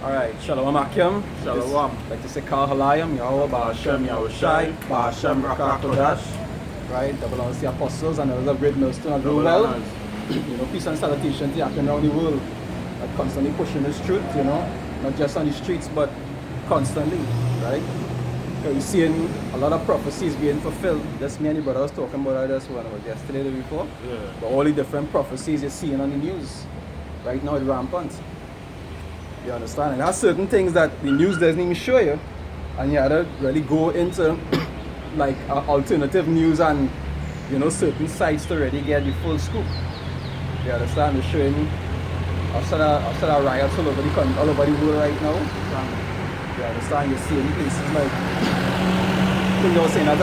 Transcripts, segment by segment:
Alright, Shalom Akim. Shalom. Like to say Kal Halayim, Yahweh, Ba'ashem, Yahushai, Ba'ashem, Rakakodash. Right, double honors the apostles and others of great millstone of Double well. honors. Peace and salutation to Akim around the world. Like constantly pushing this truth, not just on the streets, but constantly, right? So you're seeing a lot of prophecies being fulfilled. That's me and the brother was talking about this one was yesterday, the day before. Yeah. But all the different prophecies you're seeing on the news. Right now it's rampant. You understand? And there are certain things that the news doesn't even show you. And you have to really go into like alternative news and certain sites to really get the full scoop. You understand? They're showing outside of riots all over the country, all over the world right now. You understand? You're seeing places like I think they were saying that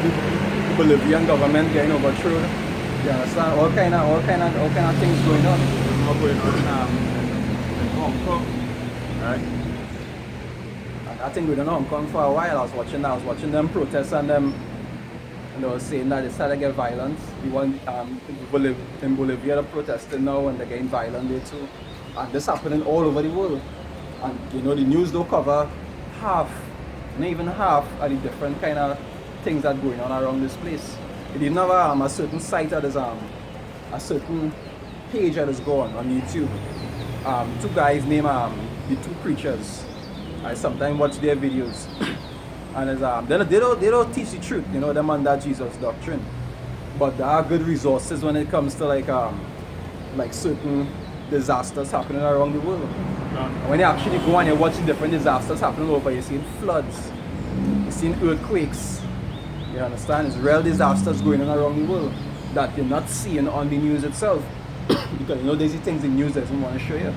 the Bolivian government getting overthrown. You understand? All kind of things going on. What's going on in Hong Kong, right? And I think we don't know Hong Kong for a while. I was watching them protest and them, and they were saying that they started to get violent. In Bolivia they're protesting now and they're getting violent there too. And this happening all over the world. And the news don't cover half, not even half of the different kind of things that going on around this place. It even have a certain site that is a certain page that is going on YouTube. Two guys named the two preachers. I sometimes watch their videos, and it's, they don't teach the truth, them under Jesus doctrine, but there are good resources when it comes to like certain disasters happening around the world. And when you actually go and you watch the different disasters happening over, you're seeing floods, you're seeing earthquakes. You understand? It's real disasters going on around the world that you're not seeing on the news itself. Because there's things the news doesn't want to show you.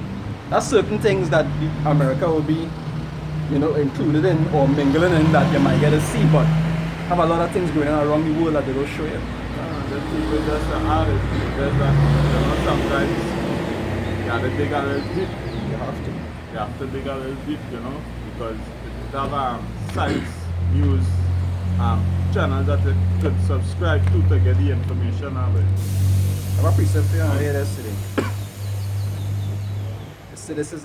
There's certain things that America will be, included in or mingling in that you might get to see, but have a lot of things going on around the world that they don't show you. The people just add it. Sometimes you have to dig a little deep. You have to. You have to dig a little deep, because it have sites, news, channels that you could subscribe to get the information of it. I have a precept for you on here yesterday. This is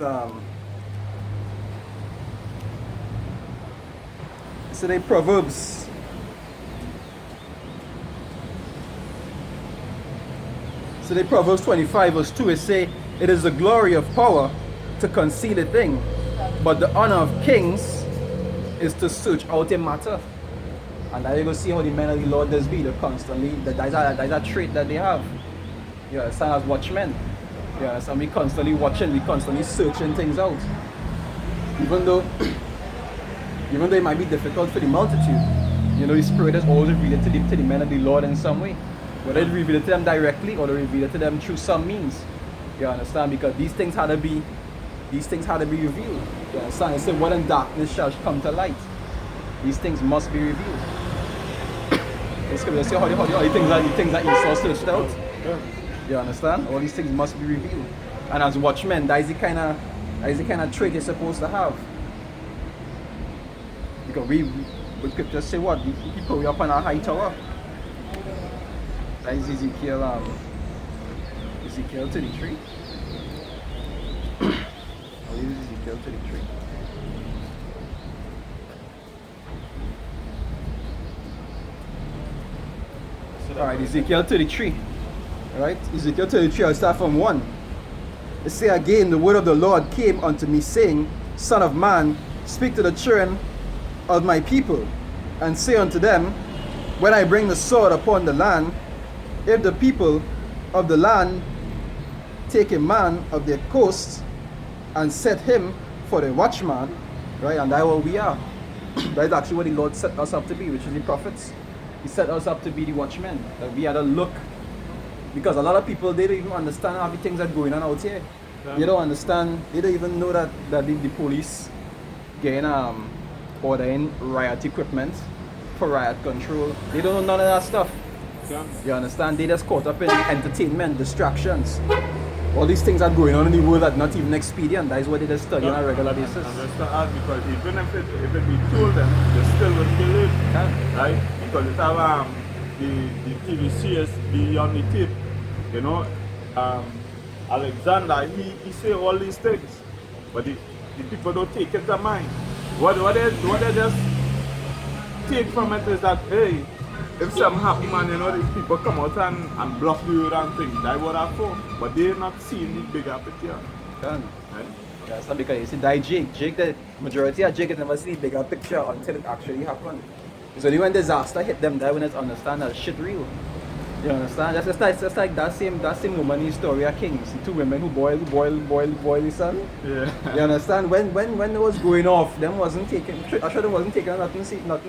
yesterday Proverbs. Yesterday Proverbs 25 verse 2 it say, "It is the glory of power to conceal a thing, but the honor of kings is to search out a matter." And now you're going to see how the men of the Lord does be. They're constantly, that's a trait that they have. You understand, as watchmen. You understand, we constantly watching, we constantly searching things out. Even though it might be difficult for the multitude, the Spirit is always revealed to the men of the Lord in some way. Whether they reveal it to them directly or they reveal it to them through some means. You understand, because these things had to be revealed. You understand, it said, "What in darkness shall come to light." These things must be revealed. It's going to say all the things that Esau searched out. You understand? All these things must be revealed. And as watchmen, that is the kind of trait you're supposed to have. Because we could just say what? He put we up on a high tower. That is Ezekiel 33. I'll use Ezekiel 33. Alright, Ezekiel 33. Alright, Ezekiel 33, I'll start from 1. It say again, the word of the Lord came unto me, saying, "Son of man, speak to the children of my people, and say unto them, when I bring the sword upon the land, if the people of the land take a man of their coast, and set him for a watchman," right, and that's what we are. That is actually what the Lord set us up to be, which is the prophets. He set us up to be the watchmen. That we had to look, because a lot of people, they don't even understand how the things that are going on out here. They don't understand. They don't even know that the police getting ordering riot equipment for riot control. They don't know none of that stuff. You understand? They just caught up in entertainment, distractions. All these things are going on in the world that not even expedient. That is what they just study on a regular basis. And just to add, because even if it be told them, they still wouldn't believe, right? Because it have the TV series be on the tape, Alexander, he say all these things. But the people don't take it to mind. What they just take from it is that, hey, if something happen and these people come out and block the road and things, that's what I for. But they're not seeing the bigger picture. Can. Right? That's not because you see that Jake, the majority of Jake never see the bigger picture until it actually happened. It's only when disaster hit them that when it's understand that shit real. You understand? That's like that same woman in the story of Kings. The two women who boil the sun. Yeah. You understand? When it was going off, them wasn't taking. I sure them wasn't taking nothing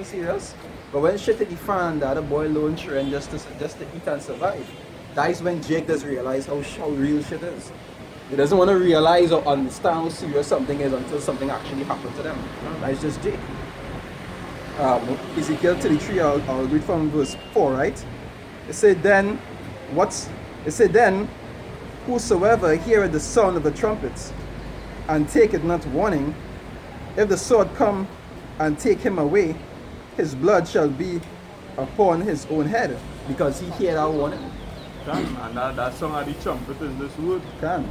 serious. But when shit hit the fan, the other boy low and just to eat and survive. That's when Jake does realize how real shit is. He doesn't want to realize or understand how serious something is until something actually happened to them. That's just Jake. Ezekiel 33, I'll read from verse 4, right? It said then, whosoever heareth the sound of the trumpets, and taketh not warning, if the sword come and take him away, his blood shall be upon his own head, because he heard our warning. And that song of the trumpet is this word. Can.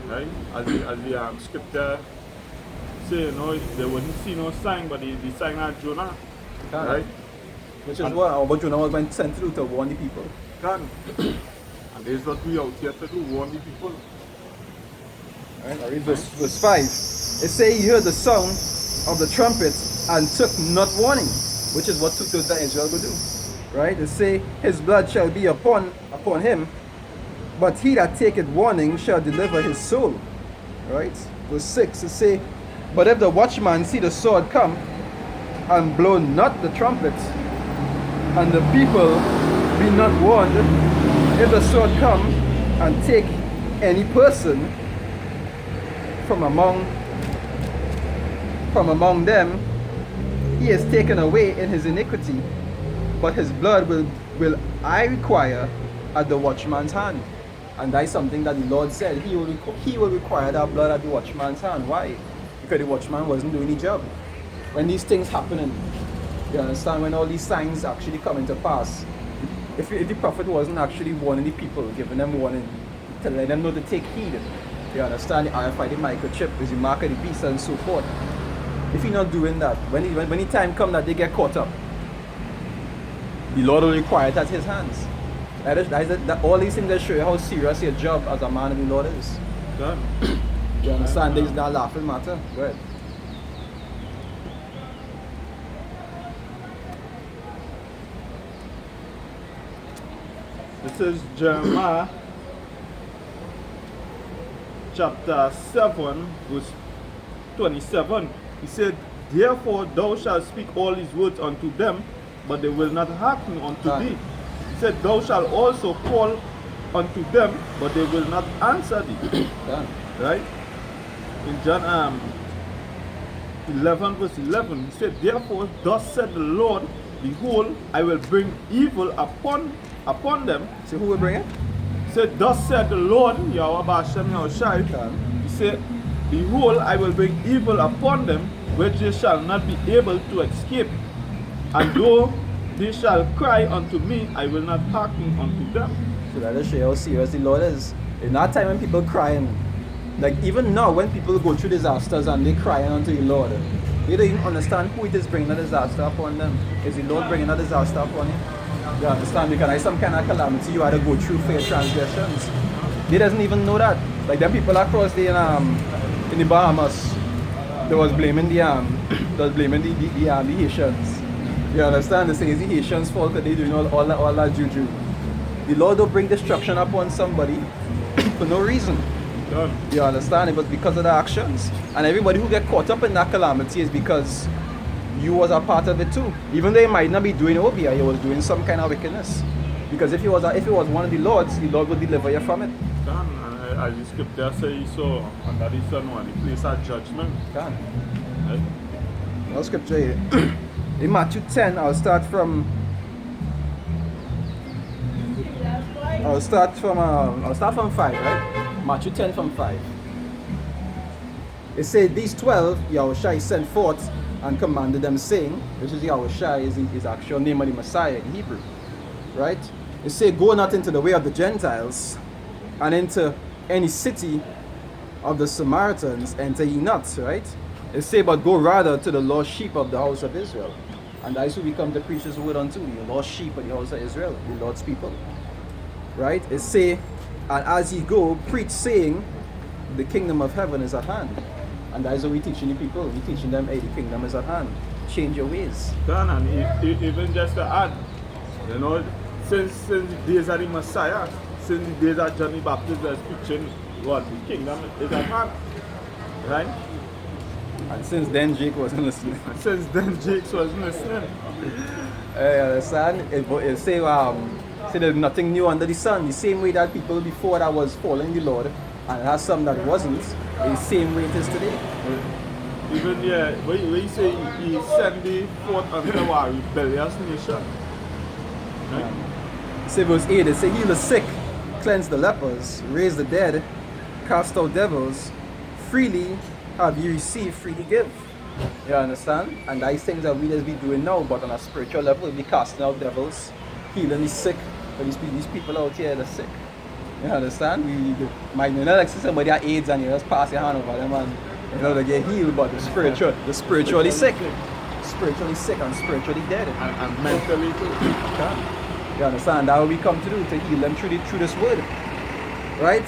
Right? As the scripture say, they wouldn't see no sign, but the sign of Jonah. Can. Right? Which is what Jonah was sent through to warn the people. Can. And this is what we out here to do, warn the people. Right, I read verse 5. It say he heard the sound of the trumpet and took not warning, which is what 2/3 that Israel will do. Right? It say his blood shall be upon him, but he that taketh warning shall deliver his soul. Right? Verse 6, it say, but if the watchman see the sword come, and blow not the trumpet, and the people be not warned, if the sword come and take any person from among them, he is taken away in his iniquity, but his blood will I require at the watchman's hand. And that's something that the Lord said. He will require that blood at the watchman's hand. Why? Because the watchman wasn't doing his job. When these things happening, you understand, when all these signs actually come into pass, if the prophet wasn't actually warning the people, giving them warning, telling them not to take heed, you understand, the RFID microchip is the mark of the beast and so forth. If you're not doing that, when the time comes that they get caught up, the Lord will require it at his hands. That all these things that show you how serious your job as a man of the Lord is. Done. You understand? This is not a laughing matter. Go ahead. This is Jeremiah chapter 7, verse 27. He said, therefore thou shalt speak all these words unto them, but they will not hearken unto thee. He said, thou shalt also call unto them, but they will not answer thee. Right? In John 11 verse 11, he said, therefore thus said the Lord, behold, I will bring evil upon them. So who will bring it? He said, thus said the Lord, Yahweh Bashem Yahushai. He said, behold, I will bring evil upon them, which they shall not be able to escape. And though they shall cry unto me, I will not hearken unto them. So that is how serious the Lord is. In that time when people crying, like even now when people go through disasters and they crying unto the Lord, they don't even understand who it is bringing a disaster upon them. Is the Lord bringing a disaster upon you? You understand? Because there's some kind of calamity you had to go through for your transgressions. They doesn't even know that. Like them people across the in the Bahamas, they was blaming the Haitians. You understand? They say it's the Haitians' fault that they doing all that juju. The Lord don't bring destruction upon somebody for no reason. Done. You understand? It was because of the actions. And everybody who get caught up in that calamity is because you was a part of it too. Even though you might not be doing obia, you was doing some kind of wickedness. Because if it was one of the Lord would deliver you from it. Done. And as the scripture says, so under the sun one, the place of judgment. Can. Right? No scripture here. In Matthew 10, I'll start from 5, right? Matthew 10 from 5. It said, these 12 Yahushai sent forth and commanded them, saying, which is Yahushai is his actual name of the Messiah in Hebrew, right? It said, go not into the way of the Gentiles, and into any city of the Samaritans enter ye not, right? It say, but go rather to the lost sheep of the house of Israel. And that is who we come to preach his word unto, the lost sheep of the house of Israel, the Lord's people. Right? It say, and as ye go, preach saying, the kingdom of heaven is at hand. And that is what we teaching the people. We teaching them, hey, the kingdom is at hand. Change your ways. Done, and even just to add, you know, since the days of the Messiah, since the days of John the Baptist was preaching what the kingdom is at hand. Right? And since then, Jake wasn't listening. And since then, Jake wasn't listening. Understand? It say, say there's nothing new under the sun. The same way that people before that was following the Lord, and has some that wasn't, the same way it is today. Even yeah, when you say he sent the forth unto our rebellious nation. Right? Say verse 8, it say, heal the sick, cleanse the lepers, raise the dead, cast out devils, freely have you received, freely give. You understand? And these things that we just be doing now, but on a spiritual level, we be casting out devils, healing the sick. But these people out here, they're sick. You understand? We might not like see somebody at AIDS and you just pass your hand over them and you know they get healed, but the spiritually sick. Spiritually sick and spiritually dead. And mentally too. You understand? That's what we come to do, to heal them through this word. Right?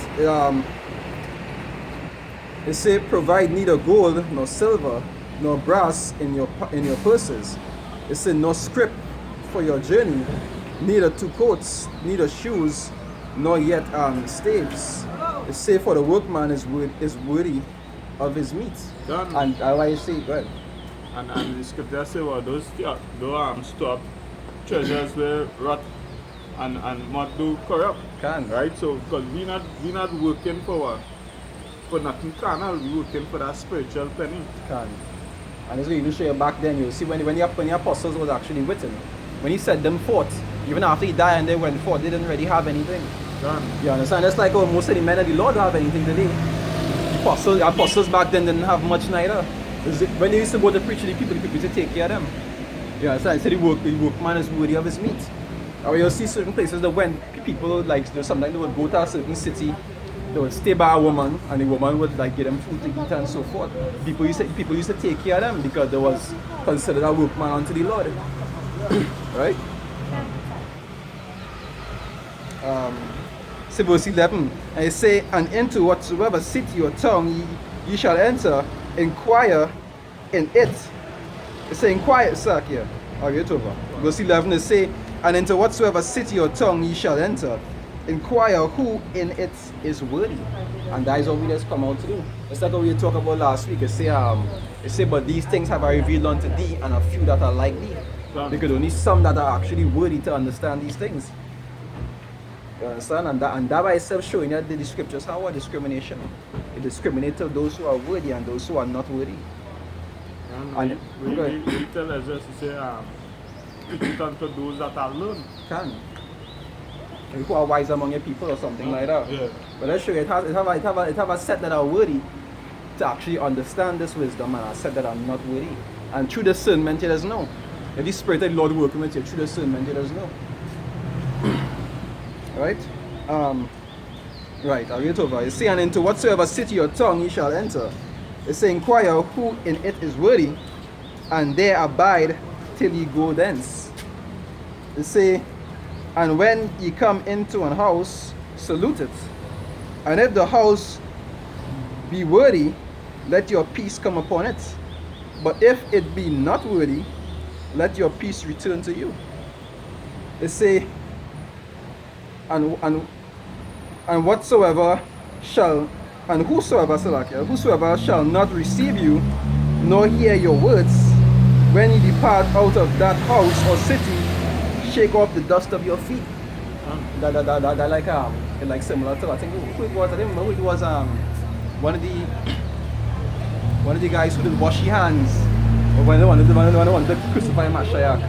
It say, provide neither gold nor silver nor brass in your purses. It say, no scrip for your journey, neither two coats, neither shoes, nor yet staves. It say, for the workman is worthy of his meat. Done. And why you say, go ahead. And the scripture say, well, those store treasures were rot and not do corrupt. Can. Right? So because we not working for nothing carnal, we working for that spiritual penny. Can. And this way you show you back then, you see when the apostles was actually written, when he set them forth, even after he died and they went forth, they didn't really have anything. Done. You understand? That's like most of the men of the Lord don't have anything today. The apostles back then didn't have much neither. When they used to go to preach to the people used to take care of them. You understand? So the workman is worthy of his meat. Or you'll see certain places that when people like sometimes they would go to a certain city, they would stay by a woman and the woman would like give them food to eat and so forth. People used to take care of them because they was considered a workman unto the Lord. Right? So verse 11, and it say, and into whatsoever city or town ye shall enter, inquire in it. It say inquire, sir, here. I'll get over. Verse 11 it say, and into whatsoever city or town ye shall enter, inquire who in it is worthy. And that is what we just come out to do. It's like what we talked about last week. It say, but these things have I revealed unto thee, and a few that are like thee. Because only some that are actually worthy to understand these things. You understand? And that by itself showing that the scriptures have a discrimination. It discriminates those who are worthy and those who are not worthy. And we tell us just to say, teach it unto those that are learned. Can. Who are wise among your people or something like that. Yeah. But let's show you, it have a set that are worthy to actually understand this wisdom, and a set that are not worthy. And through discernment you does know. If the Spirit of the Lord working with you, through discernment you does know. Right? Right, I'll read it over. It say, and into whatsoever city or town ye shall enter. It say, inquire who in it is worthy, and there abide till ye go thence. It say, and when ye come into an house, salute it. And if the house be worthy, let your peace come upon it. But if it be not worthy, let your peace return to you. It say, and whosoever shall not receive you, nor hear your words, when ye depart out of that house or city, shake off the dust of your feet. That like similar to, I think who it was, I don't remember who it was, one of the guys who did wash your hands, or when they wanted to crucify Mashiach.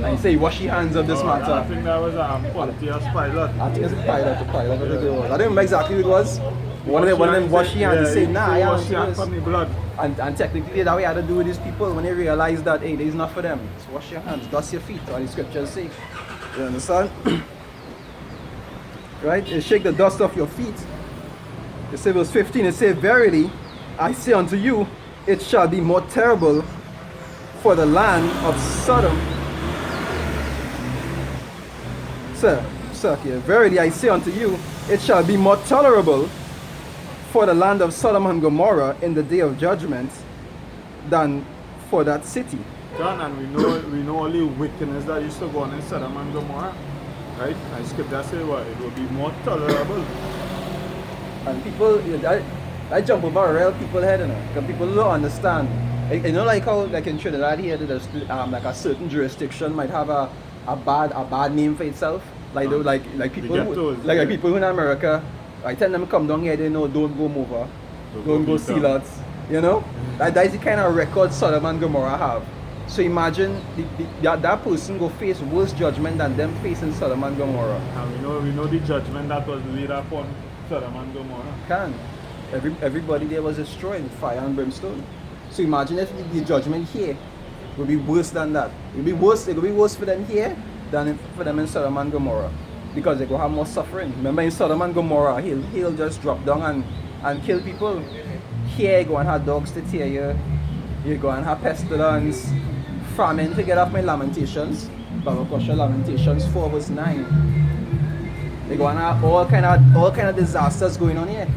And he say, wash your hands of this matter. I think that was Pontius Pilate. I think it's Pilate. I don't remember exactly who it was. One of them wash your hands. He say, nah, I wash your hands from the blood. And technically that way I had to do with these people when they realize that, hey, it's not for them. So wash your hands, dust your feet, or the scriptures say. You understand? Right? You shake the dust off your feet. It says verse 15, it says, verily, I say unto you, it shall be more terrible for the land of Sodom. Sir, here, verily I say unto you, it shall be more tolerable for the land of Sodom and Gomorrah in the day of judgment than for that city. John, and we know only wickedness that used to go on in Sodom and Gomorrah, right? And scripture say what? It will be more tolerable. And people, I jump over real people head, you know, because people don't understand. You know, like how, like in Trinidad here, there's like a certain jurisdiction might have a bad name for itself. Like people, like people who in America, I tell them come down here, they know don't go over, don't go see lots. You know, that is the kind of record Sodom and Gomorrah have. So imagine that person go face worse judgment than them facing Sodom and Gomorrah. And we know the judgment that was laid upon Sodom and Gomorrah. Everybody there was destroyed with fire and brimstone. So imagine if the judgment here would be worse than that. It would be worse for them here than for them in Sodom and Gomorrah. Because they go have more suffering. Remember in Sodom and Gomorrah, he'll just drop down and kill people. Here you go and have dogs to tear you. You go and have pestilence, famine. To get off my Lamentations, Bible question Lamentations 4 verse 9. They go and have all kind of disasters going on here.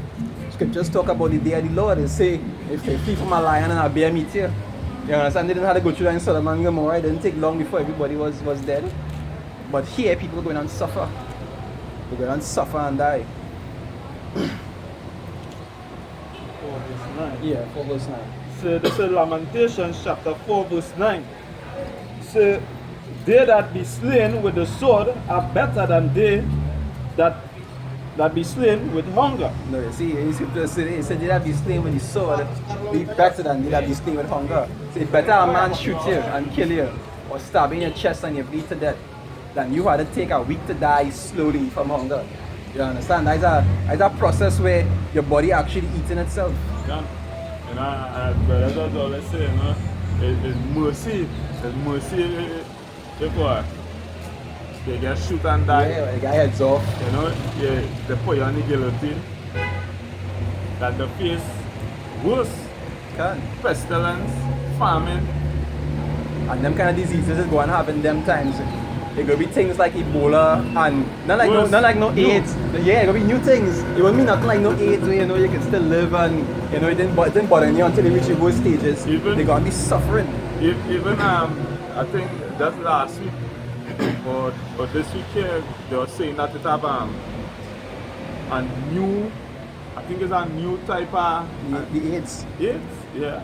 Scriptures talk about the day of the Lord. They say if they flee from a lion and a bear meet you. You understand? They didn't have to go through that in Sodom and Gomorrah. It didn't take long before everybody was dead. But here people going and suffer. They go and suffer and die. 4 verse 9. Yeah, 4 verse 9. So this is Lamentations chapter 4 verse 9. So they that be slain with the sword are better than they that be slain with hunger. No, you see, in scripture say they that be slain with the sword be better than they that be slain with hunger. So it's better a man shoot you and kill you or stab in your chest and you bleed to death than you had to take a week to die slowly from hunger. You understand? That's a process where your body actually eating itself. Yeah. And brothers always say, you know, it's mercy. It's mercy before they get shoot and die. Yeah, the guy heads off. You know, they put you on the guillotine. That the face worse. Pestilence, famine. And them kind of diseases is going to happen them times. There gonna be things like Ebola and not like no AIDS. Yeah, it gonna be new things. It won't mean nothing like no AIDS where you know you can still live and you know it didn't bother you until you reach those stages. They're gonna be suffering. Even I think that's last week or this week here they were saying that it have a new, I think it's a new type of the AIDS. AIDS, yeah.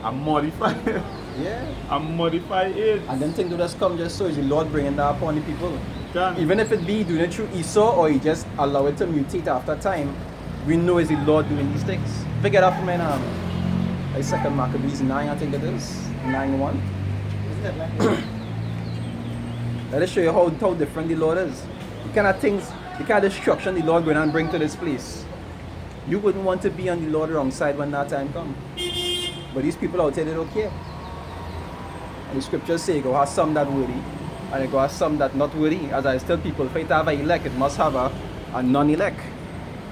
A modified. Yeah. A modified AIDS. And then things just come just so is the Lord bringing that upon the people. Can. Even if it be doing it through Esau or he just allow it to mutate after time, we know it's the Lord doing these things. Figure out from in like 2 Maccabees 9, I think it is. 9:1. Let us show you how different the Lord is. The kind of things, the kind of destruction the Lord going and bring to this place. You wouldn't want to be on the Lord's wrong side when that time comes. But these people out here, they don't care. And the scriptures say, go have some that worthy, and it go have some that not worthy. As I tell people, if it have a elect, it must have a non-elect.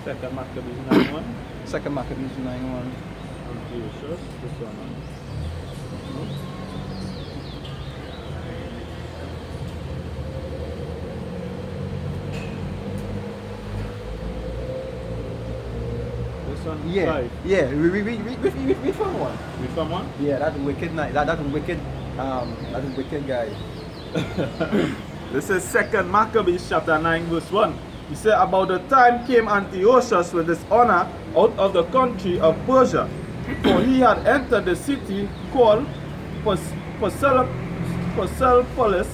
2 Maccabees 9:1. 2 Maccabees 9:1. Are you sure? This one. This one? Yeah, 5. yeah. We found one. We found one? Yeah, that wicked night. That wicked guy. This is 2 Maccabees chapter 9 verse 1. He said, about the time came Antiochus with his honor out of the country of Persia, for he had entered the city called Persepolis,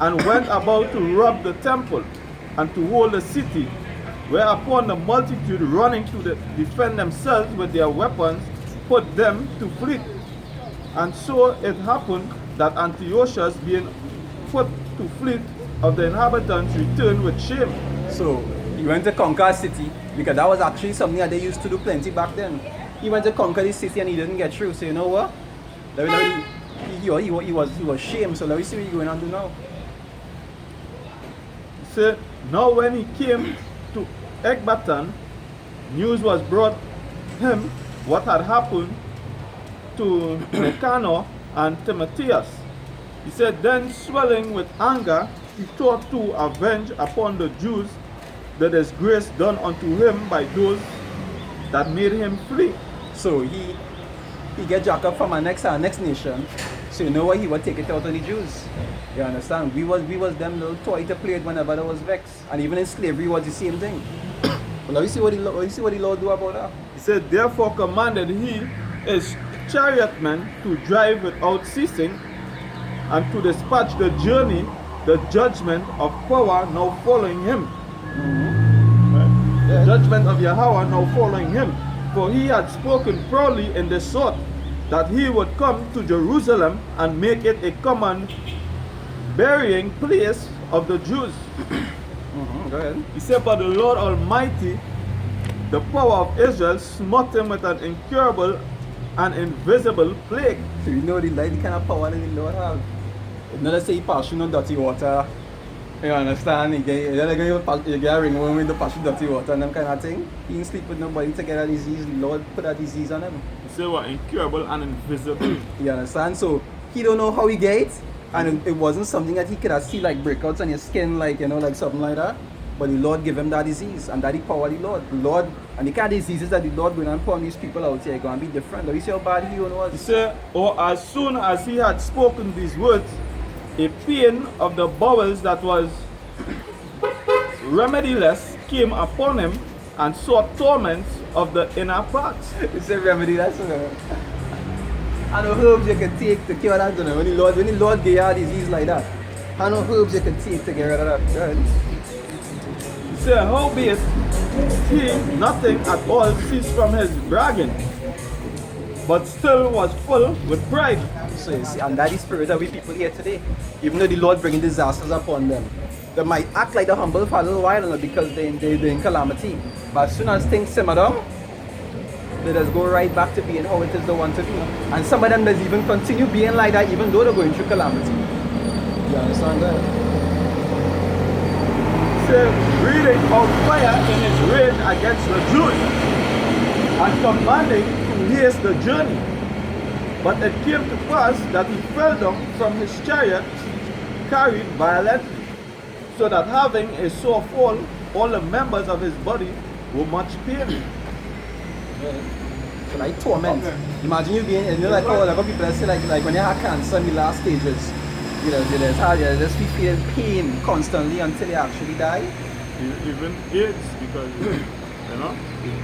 and went about to rob the temple and to hold the city, whereupon the multitude running to defend themselves with their weapons put them to flight. And so it happened that Antiochus, being put to flight of the inhabitants, returned with shame. So He went to conquer a city because that was actually something that they used to do plenty back then. He went to conquer the city and he didn't get through. So you know what? He was shamed. So let me see what he's going on do now. He said, now when he came to Ecbatan, news was brought him what had happened to Nicanor and Timotheus. He said, then swelling with anger, he thought to avenge upon the Jews the disgrace done unto him by those that made him flee. So he get jacked up from our next nation. So you know what, he would take it out on the Jews. You understand? We was them little toy to play with whenever there was vex. And even in slavery was the same thing. But now you see what the Lord do about that? He said, therefore commanded he his chariotmen to drive without ceasing, and to dispatch the journey, the judgment of power now following him. Right? The judgment of Yahweh now following him. For he had spoken proudly in the sort that he would come to Jerusalem and make it a common burying place of the Jews. Go ahead. He said, but the Lord Almighty, the power of Israel, smote him with an incurable and invisible plague. So you know the kind of power that the Lord have. Not let's say he pass through no dirty water. You understand? You get a ring home with the pass through dirty water and them kind of thing. He didn't sleep with nobody to get a disease. The Lord put a disease on him. He said what? Incurable and invisible. You understand? So he don't know how he get it. And it wasn't something that he could have see like breakouts on his skin, like, you know, like something like that. But the Lord gave him that disease, and that the power of the Lord. The Lord, and the kind of diseases that the Lord going to put on these people out here going to be different. You see how bad he was? He said, or as soon as he had spoken these words, a pain of the bowels that was remediless came upon him, and sore torments of the inner parts. He said remediless. And no herbs you can take to cure that. When the Lord gave you a disease like that, and no herbs you can take to get rid of that. Right? He said, howbeit he nothing at all ceased from his bragging, but still was full with pride. So you see, and that is the spirit that we people here today. Even though the Lord bringing disasters upon them, they might act like the humble for a little while because they're in calamity. But as soon as things simmer down, they just go right back to being how it is they want to be. And some of them does even continue being like that even though they're going through calamity. You understand that? Say, breathing out fire in his rage against the Jews, and commanding to haste the journey. But it came to pass that he fell down from his chariot, carried violently, so that having a sore fall, all the members of his body were much pained. So like torment. Imagine you being, you know, like how people say like when you have cancer in the last stages, you know, you just feel pain constantly until you actually die. Even AIDS, because you know,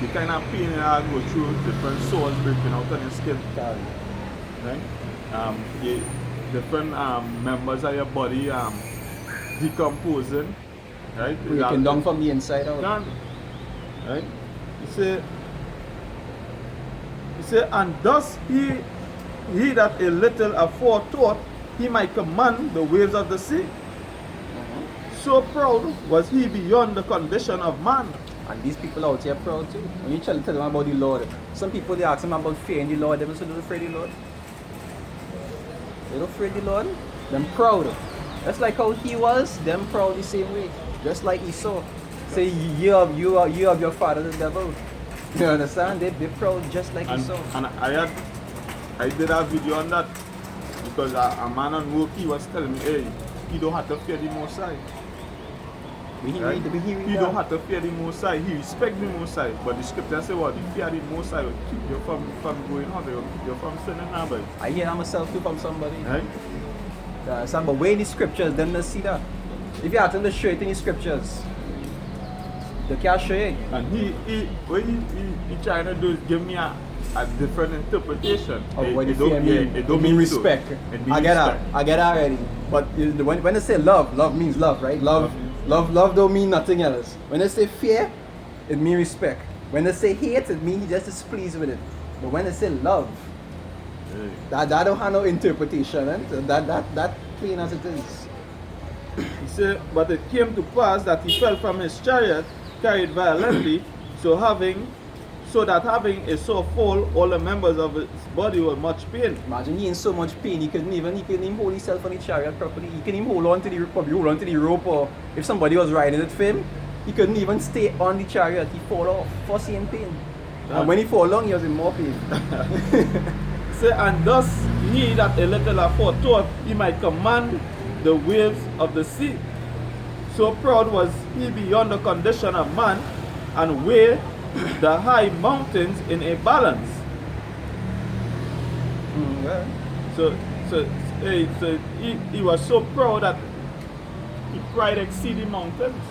the kind of pain you go through, different sores breaking out on your skin. Right? The different members of your body decomposing. Right? Breaking down from the inside out. Right? He said, and thus he that a little aforethought, he might command the waves of the sea. So proud was he beyond the condition of man. And these people out here proud too. When you tell them about the Lord, some people they ask them about fear in the Lord, they say, don't afraid of the Lord. They don't afraid of the Lord, them proud. That's like how he was, them proud the same way. Just like Esau. Say you have your father the devil. You understand? They're proud just like Esau. And I did a video on that because a man on work, he was telling me, hey, you don't have to fear the Most High. Right? He don't have to fear the Most High. He respect the Most High. But the scripture say what? The fear of the Most High will keep you from going on. You're from sinning now, but I hear that myself too from somebody. Right? But where in the scriptures, them not see that. If you ask them to show it in the scriptures, they can't show it. And what he trying to do is give me a different interpretation. Of what the fear mean. It don't mean respect. I get that already. But when they say love means love, right? Love don't mean nothing else. When they say fear, it means respect. When they say hate, it means you just displeased with it. But when they say love, that don't have no interpretation. That plain as it is. He said, but it came to pass that he fell from his chariot, carried violently, so that having a sore fall, all the members of his body were much pain. Imagine he in so much pain, he couldn't even hold himself on the chariot properly. He couldn't even hold on to the rope, or if somebody was riding it for him, He couldn't even stay on the chariot. He fall off for seeing pain. Yeah. And when he fall long, he was in more pain. Say, and thus he that a little aforethought he might command the waves of the sea. So proud was he beyond the condition of man, and weighed the high mountains in a balance. Yeah. So he was so proud that his pride exceeded mountains.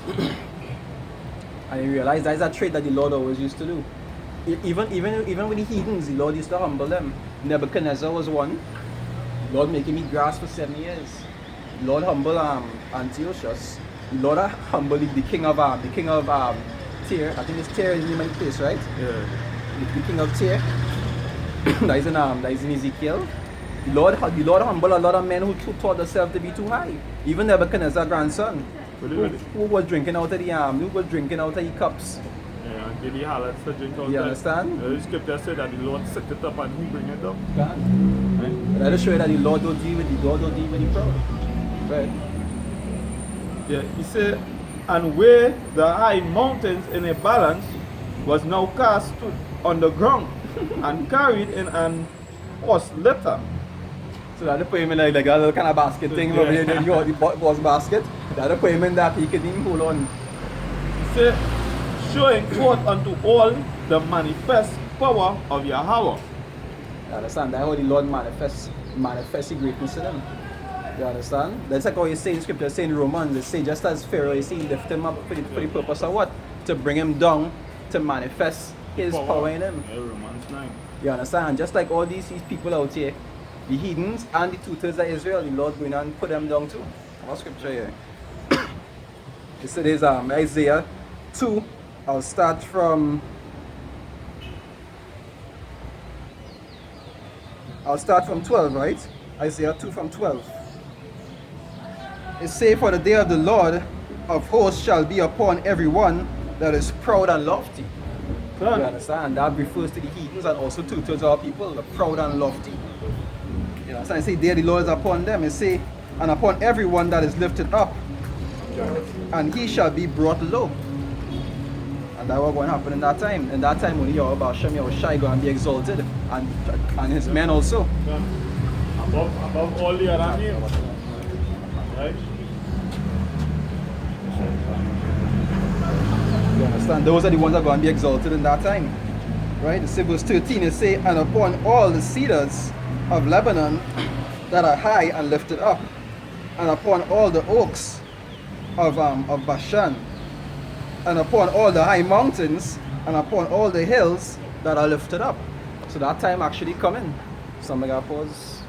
And you realize that's a trait that the Lord always used to do. Even with the heathens, the Lord used to humble them. Nebuchadnezzar was one. The Lord making me grass for 7 years. The Lord humble Antiochus. The Lord humbled the king of Tyre. I think it's Tyre is the name of the place, right? Yeah. The king of Tyre. that is in Ezekiel. The Lord humbled a lot of men who thought themselves to be too high. Even Nebuchadnezzar's grandson, who was drinking out of the cups. Yeah, and give the harlots to drink out. You understand? The scripture said that the Lord set it up and he bring it down. Right? That'll show you that the Lord don't deal with the proud. Right? Yeah, he said, and where the high mountains in a balance was now cast on the ground and carried in an horse litter. So that'll put him in like a little kind of basket thing over there, you got the boss basket. That'll put him in that he can even hold on. He said, showing forth unto all the manifest power of Yahweh. You understand? That's how the Lord manifests the greatness in him. You understand? That's like how you say in scripture, say in Romans, they say just as Pharaoh, you see, lift him up for the purpose of what? To bring him down, to manifest his power in him. Yeah, Romans 9. You understand? Just like all these people out here, the heathens and the tutors of Israel, the Lord going and put them down too. What scripture here? This is Isaiah 2. I'll start from 12, right? Isaiah 2 from 12. It says, for the day of the Lord of hosts shall be upon everyone that is proud and lofty. You understand? That refers to the heathens and also tutors of people, the proud and lofty. You understand? It says, there the Lord is upon them. It says, and upon everyone that is lifted up, and he shall be brought low. And that was going to happen in that time. In that time, when Yahweh Hashem, Yahushai going to be exalted, and his men also. Above all the other names. Right? You understand? Those are the ones that are going to be exalted in that time. Right? The verse 13 is say, and upon all the cedars of Lebanon that are high and lifted up, and upon all the oaks of Bashan, and upon all the high mountains, and upon all the hills that are lifted up. So that time actually coming. Somebody got pause.